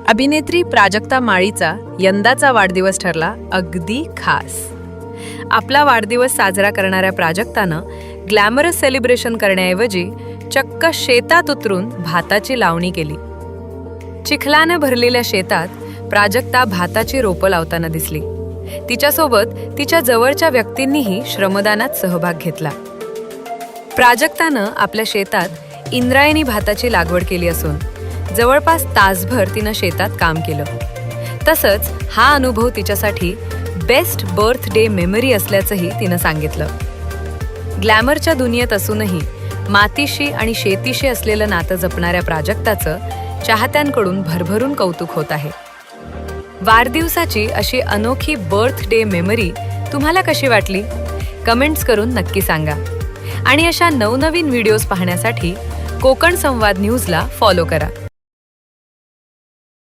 अभिनेत्री प्राजक्ता माळीचा यंदाचा वाढदिवस ठरला अगदी खास. आपला वाढदिवस साजरा करणाऱ्या प्राजक्तानं ग्लॅमरस सेलिब्रेशन करण्याऐवजी चक्क शेतात उतरून भाताची लावणी केली. चिखलाने भरलेल्या शेतात प्राजक्ता भाताची रोपं लावताना दिसली. तिच्यासोबत तिच्या जवळच्या व्यक्तींनीही श्रमदानात सहभाग घेतला. प्राजक्तानं आपल्या शेतात इंद्रायणी भाताची लागवड केली असून जवळपास तासभर तिनं शेतात काम केलं. तसंच हा अनुभव तिच्यासाठी बेस्ट बर्थडे मेमरी असल्याचंही तिनं सांगितलं. ग्लॅमरच्या दुनियेत असूनही मातीशी आणि शेतीशी असलेलं नातं जपणाऱ्या प्राजक्ताचं चाहत्यांकडून भरभरून कौतुक होत आहे. वाढदिवसाची अशी अनोखी बर्थडे मेमरी तुम्हाला कशी वाटली? कमेंट्स करून नक्की सांगा. आणि अशा नवनवीन व्हिडिओज पाहण्यासाठी कोकण संवाद न्यूजला फॉलो करा.